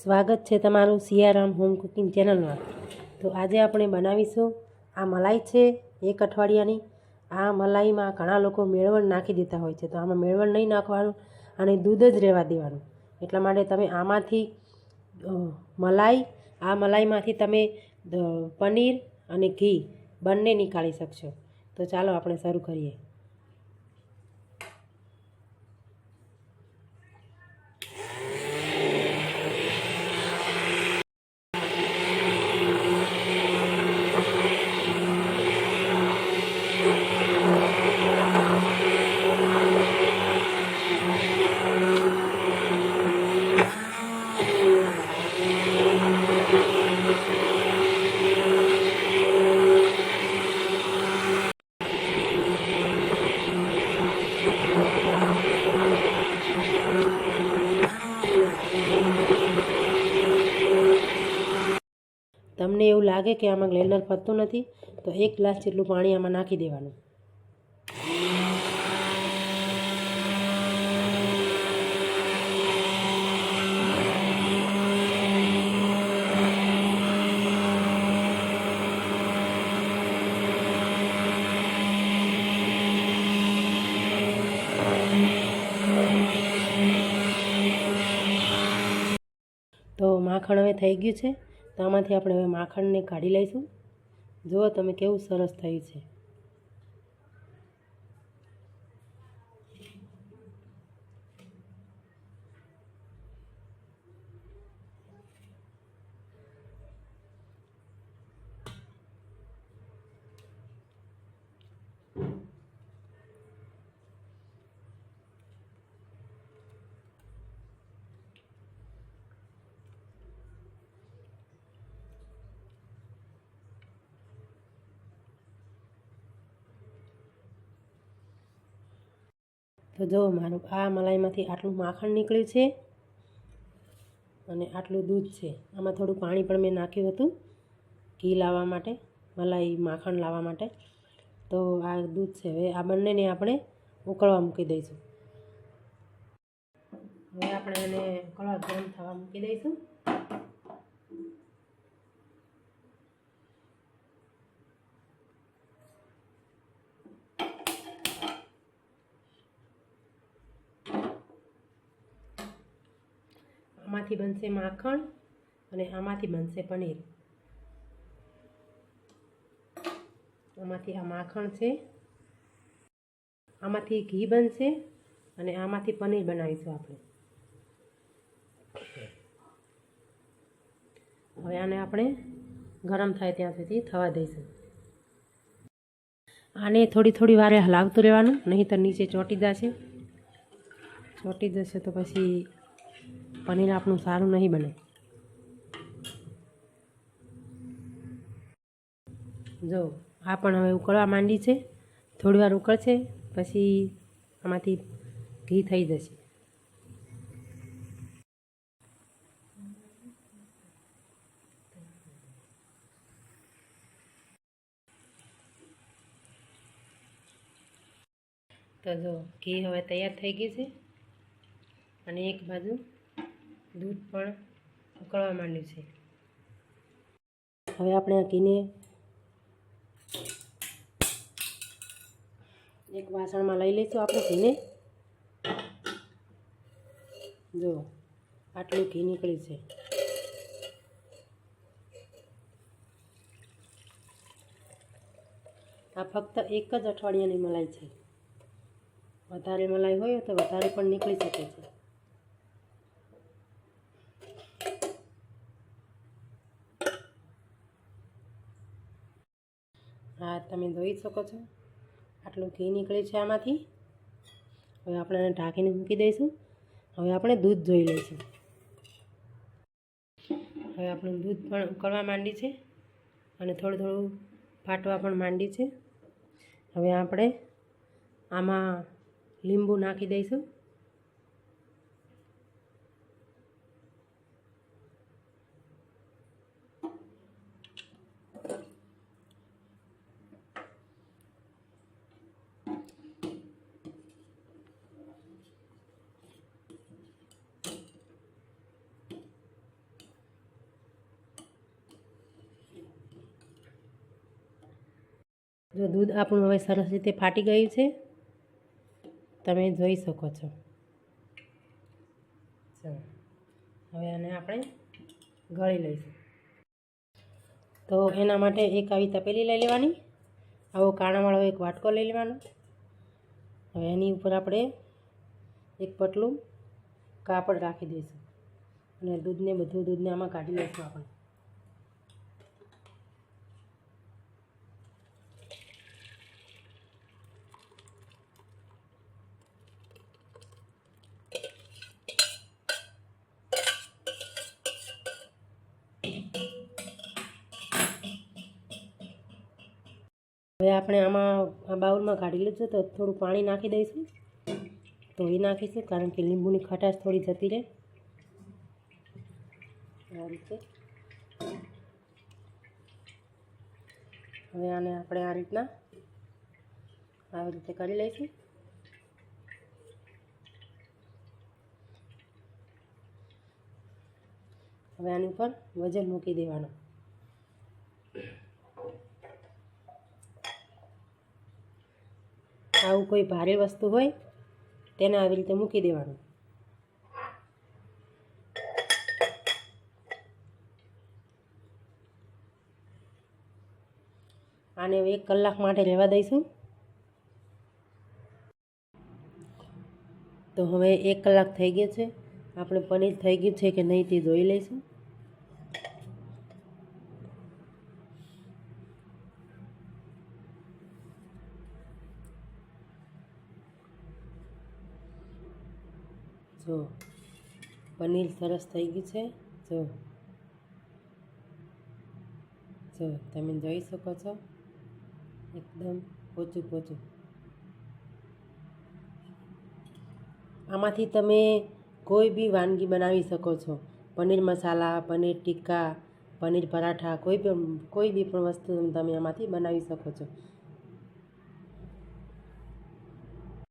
સ્વાગત છે તમારું સિયારામ હોમ કુકિંગ ચેનલમાં। તો આજે આપણે બનાવીશું આ મલાઈ છે 1 અઠવાડિયાની। આ મલાઈમાં ઘણા લોકો મેળવણ નાખી દેતા હોય છે, તો આમાં મેળવણ નહીં નાખવાનું અને દૂધ જ રહેવા દેવાનું। એટલા માટે તમે આમાંથી મલાઈમાંથી તમે પનીર અને ઘી બંને નીકાળી શકશો। તો ચાલો આપણે શરૂ કરીએ। તમને એવું લાગે કે આમાં ગ્રાઇન્ડર ફરતું નથી તો 1 ગ્લાસ જેટલું પાણી આમાં નાખી દેવાનું। તો માખણ હવે થઈ ગયું છે, તો આમાંથી આપણે હવે માખણને કાઢી લઈશું। જુઓ તમે કેવું સરસ થયું છે। તો જો મારું આ મલાઈમાંથી આટલું માખણ નીકળ્યું છે અને આટલું દૂધ છે। આમાં થોડું પાણી પણ મેં નાખ્યું હતું ઘી લાવવા માટે, મલાઈ માખણ લાવવા માટે। તો આ દૂધ છે, હવે આ બંનેને આપણે ઉકળવા મૂકી દઈશું। હવે આપણે એને ઉકળવા ગરમ થવા મૂકી દઈશું। આમાંથી બનશે માખણ અને આમાંથી બનશે પનીર। આમાંથી આ માખણ છે, આમાંથી ઘી બનશે અને આમાંથી પનીર બનાવીશું આપણે। હવે આને આપણે ગરમ થાય ત્યાં સુધી થવા દઈશું। આને થોડી વારે હલાવતું રહેવાનું, નહીં તો નીચે ચોંટી જશે। ચોંટી જશે તો પછી પનીર આપણું સારું નહીં બને। જો આ પણ હવે ઉકળવા માંડી છે, થોડી વાર ઉકળશે પછી આમાંથી ઘી થઈ જશે। તો જો ઘી હવે તૈયાર થઈ ગયું છે અને એક બાજુ દૂધ પણ ઉકળવા માંડ્યું છે। હવે આપણે આ ઘીને એક વાસણમાં લઈ લઈશું। આપણે ઘીને જો આટલું ઘી નીકળ્યું છે। આ ફક્ત 1 જ અઠવાડિયાની મલાઈ છે, વધારે મલાઈ હોય તો વધારે પણ નીકળી શકે છે। હા, તમે જોઈ શકો છો આટલું ઘી નીકળે છે આમાંથી। હવે આપણે એને ઢાંકીને મૂકી દઈશું। હવે આપણે દૂધ જોઈ લઈશું। હવે આપણું દૂધ પણ ઉકળવા માંડી છે અને થોડું ફાટવા પણ માંડી છે। હવે આપણે આમાં લીંબુ નાખી દઈશું। જો દૂધ આપણું હવે સરસ રીતે ફાટી ગયું છે, તમે જોઈ શકો છો. ચાલો હવે આને આપણે ગળી લઈશું. તો એના માટે એક આવી તપેલી લઈ લેવાની, આવો કાણાવાળો એક વાટકો લઈ લેવાનો. હવે એની ઉપર આપણે એક પતલું કાપડ રાખી દઈશું અને બધું દૂધને આમાં કાઢી લઈશું આપણે. હવે આપણે આમાં આ બાઉલમાં કાઢી લીધું તો થોડું પાણી નાખી દઈશું. તો એ નાખીશું કારણ કે લીંબુની ખટાશ થોડી જતી રહે. આ રીતે હવે આને આપણે આ રીતના આવી રીતે કરી લઈશું. હવે આની ઉપર વજન મૂકી દેવાનું. આવું કોઈ ભારે વસ્તુ હોય તેને આવી રીતે મૂકી દેવાનું. આને 1 કલાક માટે રહેવા દઈશું. તો હવે 1 કલાક થઈ ગયો છે. આપણે પનીર થઈ ગયું છે કે નહીં તે જોઈ લઈશું. જો પનીર સરસ થઈ ગયું છે. જો તમે જોઈ શકો છો, એકદમ પોચું. આમાંથી તમે કોઈ બી વાનગી બનાવી શકો છો. પનીર મસાલા, પનીર ટિક્કા, પનીર પરાઠા, કોઈ બી પણ વસ્તુ તમે આમાંથી બનાવી શકો છો.